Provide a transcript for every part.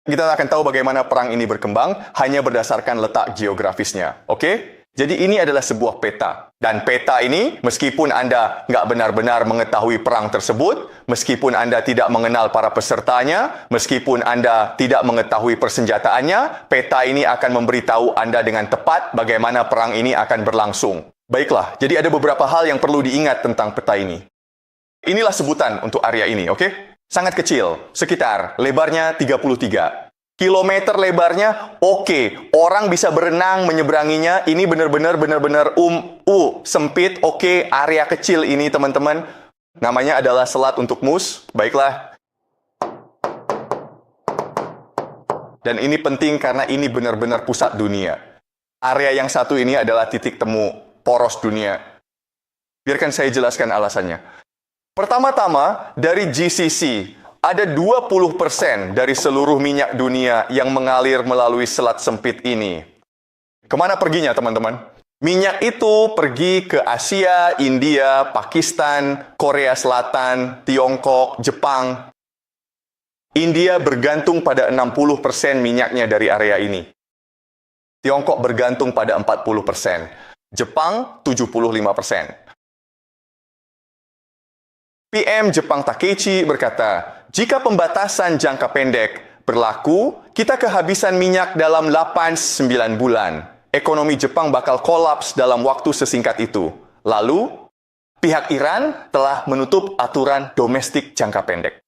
Kita akan tahu bagaimana perang ini berkembang hanya berdasarkan letak geografisnya. Oke? Jadi ini adalah sebuah peta. Dan peta ini, meskipun Anda nggak benar-benar mengetahui perang tersebut, meskipun Anda tidak mengenal para pesertanya, meskipun Anda tidak mengetahui persenjataannya, peta ini akan memberitahu Anda dengan tepat bagaimana perang ini akan berlangsung. Baiklah, jadi ada beberapa hal yang perlu diingat tentang peta ini. Inilah sebutan untuk area ini, oke? Sangat kecil, sekitar lebarnya 33. Kilometer lebarnya, oke. Orang bisa berenang menyeberanginya. Ini benar-benar sempit, oke. Area kecil ini, teman-teman. Namanya adalah Selat untuk Mus. Baiklah. Dan ini penting karena ini benar-benar pusat dunia. Area yang satu ini adalah titik temu poros dunia. Biarkan saya jelaskan alasannya. Pertama-tama, dari GCC, ada 20% dari seluruh minyak dunia yang mengalir melalui selat sempit ini. Kemana perginya, teman-teman? Minyak itu pergi ke Asia, India, Pakistan, Korea Selatan, Tiongkok, Jepang. India bergantung pada 60% minyaknya dari area ini. Tiongkok bergantung pada 40%. Jepang, 75%. PM Jepang Takeichi berkata, jika pembatasan jangka pendek berlaku, kita kehabisan minyak dalam 8-9 bulan. Ekonomi Jepang bakal kolaps dalam waktu sesingkat itu. Lalu, pihak Iran telah menutup aturan domestik jangka pendek.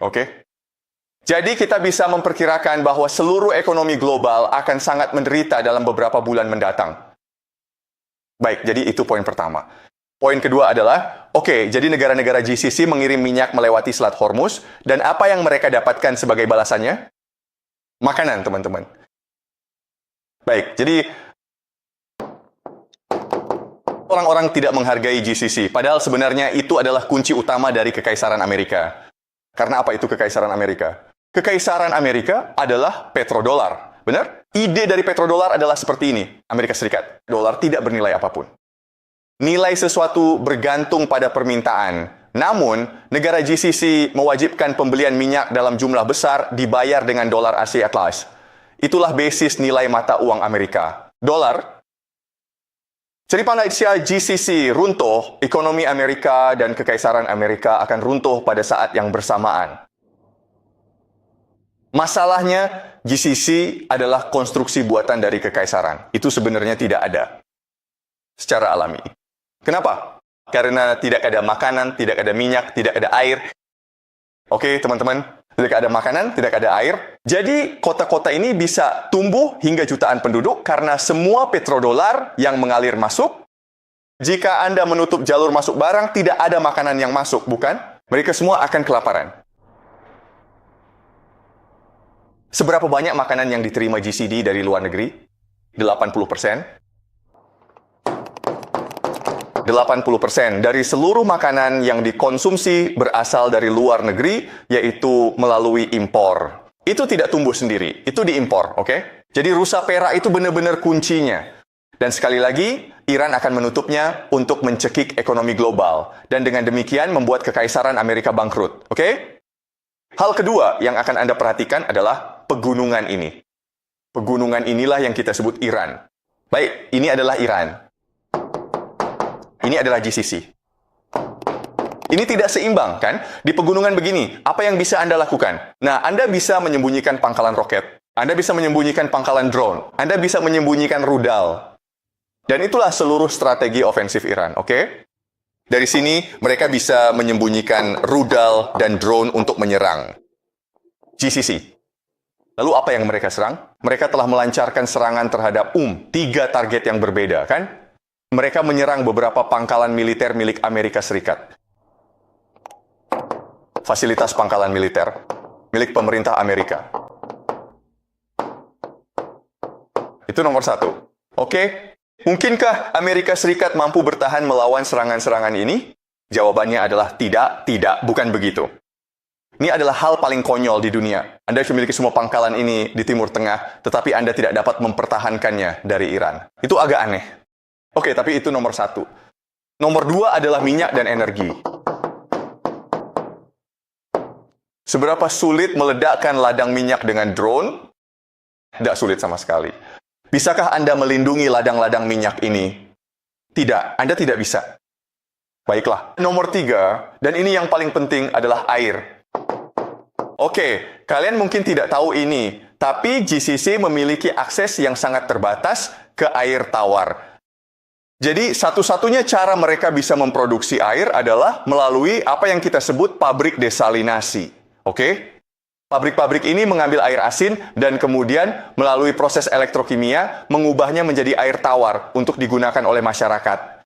Oke? Jadi kita bisa memperkirakan bahwa seluruh ekonomi global akan sangat menderita dalam beberapa bulan mendatang. Baik, jadi itu poin pertama. Poin kedua adalah, oke, jadi negara-negara GCC mengirim minyak melewati Selat Hormuz, dan apa yang mereka dapatkan sebagai balasannya? Makanan, teman-teman. Baik, jadi orang-orang tidak menghargai GCC, padahal sebenarnya itu adalah kunci utama dari Kekaisaran Amerika. Karena apa itu Kekaisaran Amerika? Kekaisaran Amerika adalah petrodolar, benar? Ide dari petrodolar adalah seperti ini, Amerika Serikat. Dolar tidak bernilai apapun. Nilai sesuatu bergantung pada permintaan. Namun, negara GCC mewajibkan pembelian minyak dalam jumlah besar dibayar dengan dolar Asia Atlas. Itulah basis nilai mata uang Amerika. Dolar. Jadi pada GCC runtuh, ekonomi Amerika dan Kekaisaran Amerika akan runtuh pada saat yang bersamaan. Masalahnya, GCC adalah konstruksi buatan dari Kekaisaran. Itu sebenarnya tidak ada secara alami. Kenapa? Karena tidak ada makanan, tidak ada minyak, tidak ada air. Oke, teman-teman, tidak ada makanan, tidak ada air. Jadi, kota-kota ini bisa tumbuh hingga jutaan penduduk karena semua petrodolar yang mengalir masuk. Jika Anda menutup jalur masuk barang, tidak ada makanan yang masuk, bukan? Mereka semua akan kelaparan. Seberapa banyak makanan yang diterima GCD dari luar negeri? 80%. 80% dari seluruh makanan yang dikonsumsi berasal dari luar negeri, yaitu melalui impor. Itu tidak tumbuh sendiri, itu diimpor, oke? Jadi rusa perak itu benar-benar kuncinya. Dan sekali lagi, Iran akan menutupnya untuk mencekik ekonomi global. Dan dengan demikian membuat Kekaisaran Amerika bangkrut, oke? Hal kedua yang akan Anda perhatikan adalah pegunungan ini. Pegunungan inilah yang kita sebut Iran. Baik, ini adalah Iran. Ini adalah GCC. Ini tidak seimbang, kan? Di pegunungan begini, apa yang bisa Anda lakukan? Nah, Anda bisa menyembunyikan pangkalan roket. Anda bisa menyembunyikan pangkalan drone. Anda bisa menyembunyikan rudal. Dan itulah seluruh strategi ofensif Iran, oke? Dari sini, mereka bisa menyembunyikan rudal dan drone untuk menyerang GCC. Lalu apa yang mereka serang? Mereka telah melancarkan serangan terhadap 3 target yang berbeda, kan? Mereka menyerang beberapa pangkalan militer milik Amerika Serikat. Fasilitas pangkalan militer milik pemerintah Amerika. Itu nomor 1. Oke? Mungkinkah Amerika Serikat mampu bertahan melawan serangan-serangan ini? Jawabannya adalah tidak, bukan begitu. Ini adalah hal paling konyol di dunia. Anda memiliki semua pangkalan ini di Timur Tengah, tetapi Anda tidak dapat mempertahankannya dari Iran. Itu agak aneh. Oke, tapi itu nomor 1. Nomor 2 adalah minyak dan energi. Seberapa sulit meledakkan ladang minyak dengan drone? Tidak sulit sama sekali. Bisakah Anda melindungi ladang-ladang minyak ini? Tidak, Anda tidak bisa. Baiklah, nomor 3, dan ini yang paling penting adalah air. Oke, kalian mungkin tidak tahu ini, tapi GCC memiliki akses yang sangat terbatas ke air tawar. Jadi, satu-satunya cara mereka bisa memproduksi air adalah melalui apa yang kita sebut pabrik desalinasi. Oke? Pabrik-pabrik ini mengambil air asin dan kemudian melalui proses elektrokimia mengubahnya menjadi air tawar untuk digunakan oleh masyarakat.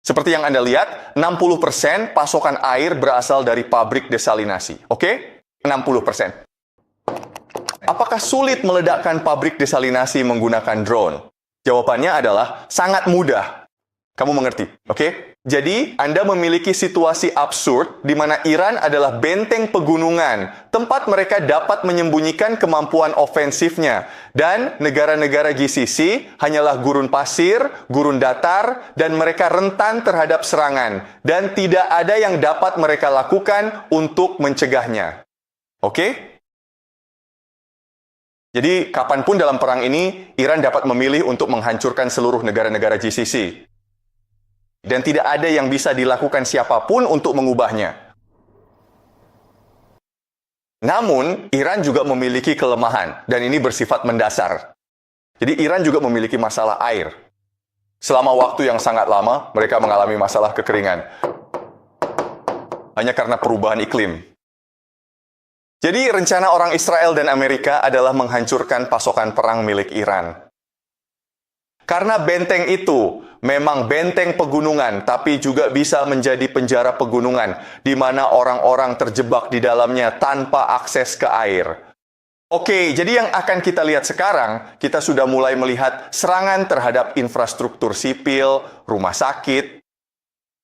Seperti yang Anda lihat, 60% pasokan air berasal dari pabrik desalinasi. Oke? 60%. Apakah sulit meledakkan pabrik desalinasi menggunakan drone? Jawabannya adalah sangat mudah. Kamu mengerti, oke? Jadi, Anda memiliki situasi absurd di mana Iran adalah benteng pegunungan, tempat mereka dapat menyembunyikan kemampuan ofensifnya. Dan negara-negara GCC hanyalah gurun pasir, gurun datar, dan mereka rentan terhadap serangan. Dan tidak ada yang dapat mereka lakukan untuk mencegahnya. Oke? Jadi, kapanpun dalam perang ini, Iran dapat memilih untuk menghancurkan seluruh negara-negara GCC. Dan tidak ada yang bisa dilakukan siapapun untuk mengubahnya. Namun, Iran juga memiliki kelemahan, dan ini bersifat mendasar. Jadi, Iran juga memiliki masalah air. Selama waktu yang sangat lama, mereka mengalami masalah kekeringan. Hanya karena perubahan iklim. Jadi, rencana orang Israel dan Amerika adalah menghancurkan pasokan perang milik Iran. Karena benteng itu memang benteng pegunungan, tapi juga bisa menjadi penjara pegunungan, di mana orang-orang terjebak di dalamnya tanpa akses ke air. Oke, jadi yang akan kita lihat sekarang, kita sudah mulai melihat serangan terhadap infrastruktur sipil, rumah sakit.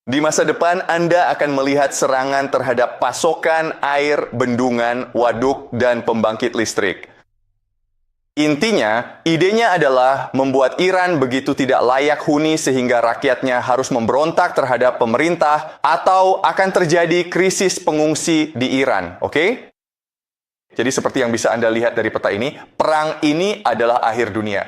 Di masa depan, Anda akan melihat serangan terhadap pasokan air, bendungan, waduk, dan pembangkit listrik. Intinya, idenya adalah membuat Iran begitu tidak layak huni sehingga rakyatnya harus memberontak terhadap pemerintah atau akan terjadi krisis pengungsi di Iran, oke? Jadi seperti yang bisa Anda lihat dari peta ini, perang ini adalah akhir dunia.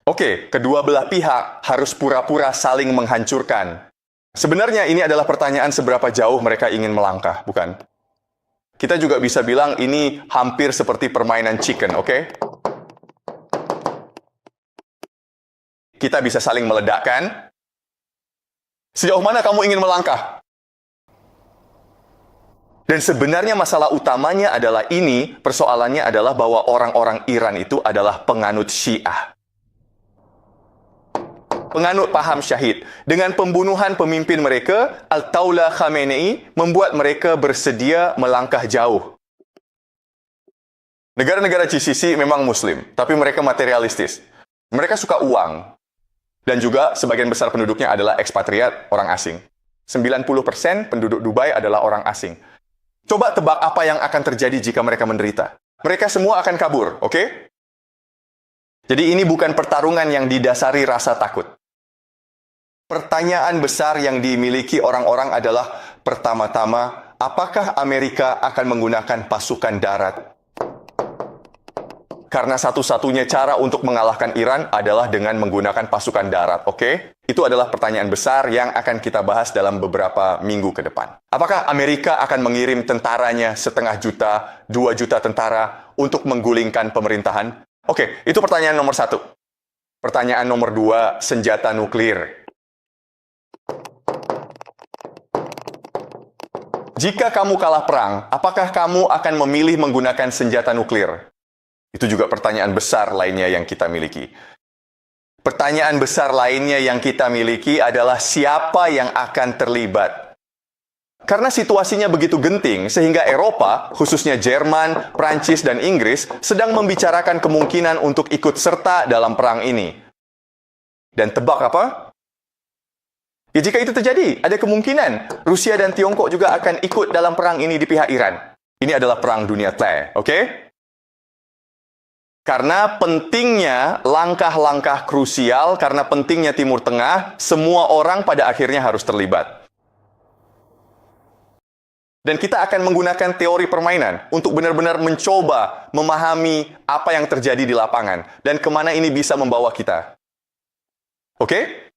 Oke, kedua belah pihak harus pura-pura saling menghancurkan. Sebenarnya ini adalah pertanyaan seberapa jauh mereka ingin melangkah, bukan? Kita juga bisa bilang ini hampir seperti permainan chicken, oke? Kita bisa saling meledakkan. Sejauh mana kamu ingin melangkah? Dan sebenarnya masalah utamanya adalah ini, persoalannya adalah bahwa orang-orang Iran itu adalah penganut Syiah. Penganut paham syahid. Dengan pembunuhan pemimpin mereka, Ayatollah Khamenei membuat mereka bersedia melangkah jauh. Negara-negara GCC memang Muslim, tapi mereka materialistis. Mereka suka uang. Dan juga sebagian besar penduduknya adalah ekspatriat, orang asing. 90% penduduk Dubai adalah orang asing. Coba tebak apa yang akan terjadi jika mereka menderita. Mereka semua akan kabur, oke? Jadi ini bukan pertarungan yang didasari rasa takut. Pertanyaan besar yang dimiliki orang-orang adalah, pertama-tama, apakah Amerika akan menggunakan pasukan darat? Karena satu-satunya cara untuk mengalahkan Iran adalah dengan menggunakan pasukan darat, oke? Itu adalah pertanyaan besar yang akan kita bahas dalam beberapa minggu ke depan. Apakah Amerika akan mengirim tentaranya 1,5 juta, 2 juta tentara untuk menggulingkan pemerintahan? Oke, itu pertanyaan nomor 1. Pertanyaan nomor 2, senjata nuklir. Jika kamu kalah perang, apakah kamu akan memilih menggunakan senjata nuklir? Itu juga pertanyaan besar lainnya yang kita miliki. Pertanyaan besar lainnya yang kita miliki adalah siapa yang akan terlibat. Karena situasinya begitu genting, sehingga Eropa, khususnya Jerman, Prancis, dan Inggris, sedang membicarakan kemungkinan untuk ikut serta dalam perang ini. Dan tebak apa? Ya, jika itu terjadi, ada kemungkinan Rusia dan Tiongkok juga akan ikut dalam perang ini di pihak Iran. Ini adalah perang dunia ketiga, oke? Karena pentingnya langkah-langkah krusial, karena pentingnya Timur Tengah, semua orang pada akhirnya harus terlibat. Dan kita akan menggunakan teori permainan untuk benar-benar mencoba memahami apa yang terjadi di lapangan dan kemana ini bisa membawa kita. Oke?